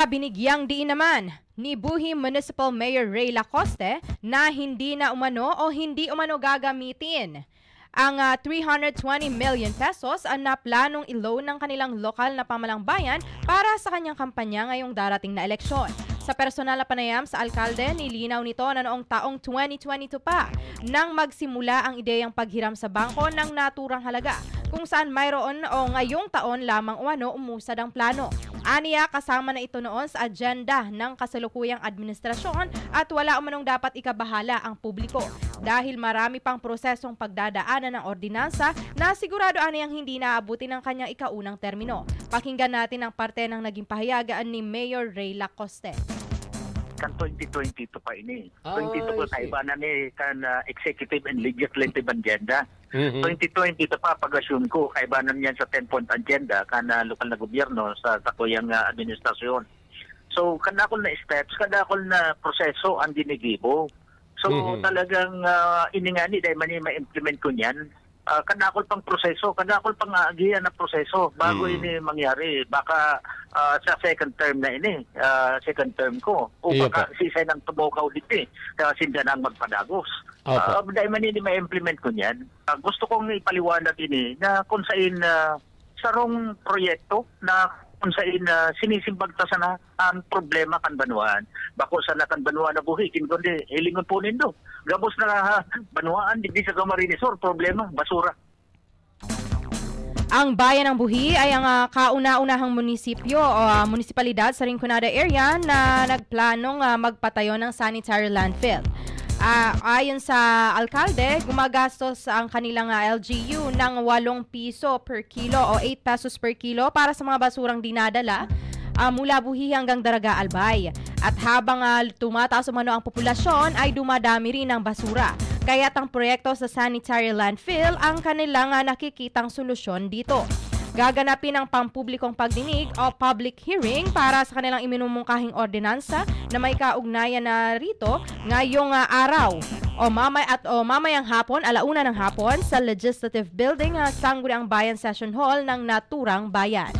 Binigyang diin naman ni Buhi Municipal Mayor Ray Lacoste na hindi na umano o hindi umano gagamitin ang 320 million pesos na planong i-loan ng kanilang lokal na pamahalang para sa kanyang kampanya ngayong darating na eleksyon. Sa personal na panayam sa alkalde, nilinaw nito na noong taong 2022 pa nang magsimula ang ideyang paghiram sa bangko ng naturang halaga, kung saan mayroon o ngayong taon lamang umano umusad ang plano. Aniya, kasama na ito noon sa agenda ng kasalukuyang administrasyon at wala umanong dapat ikabahala ang publiko dahil marami pang prosesong pagdadaanan ng ordinansa na sigurado aniyang hindi naabuti ng kanyang ikaunang termino. Pakinggan natin ang parte ng naging pahayagaan ni Mayor Ray Lacoste. Kan 2022 pa ini. 22 ko kaibanan ni kan executive and legislative agenda. 2020 ito pa pag-assume ko kaibanan yan sa 10-point agenda kan lokal na gobyerno sa takuyang administrasyon. So kadakol na steps, kadakol na proseso ang dinigibo. So talagang iningani dahil mani ma-implement ko niyan. Kadakol pang proseso, kadakol pang agihan na proseso bago ini mangyari. Baka sa second term na ini, second term ko, o baka sisay ng tumokaw dito kasi hindi na magpadagos. Dahil man ini ma-implement ko niyan, gusto kong ipaliwanag ini na kung saan sarong proyekto na kung saan sinisimbag ta sana ang problema kan Banuan. Bako sana kan Banuan na buhi, kundi hilingon po nindo. Gabos na Banuan, di sa Gamarinesor, problema, basura. Ang bayan ng Buhi ay ang kauna-unahang munisipyo o munisipalidad sa Rinconada area na nagplanong magpatayo ng sanitary landfill. Ayon sa alkalde, gumagastos ang kanilang LGU ng 8 piso per kilo o 8 pesos per kilo para sa mga basurang dinadala mula Buhi hanggang Daraga Albay. At habang tumataas umano ang populasyon ay dumadami rin ang basura. Kaya't ang proyekto sa sanitary landfill ang kanilang nakikitang solusyon dito. Gaganapin ang pampublikong pagdinig o public hearing para sa kanilang iminumungkahing ordinansa na may kaugnayan na rito ngayong araw o mamayang hapon, 1:00 ng hapon sa Legislative Building, Sangguniang Bayan Session Hall ng naturang bayan.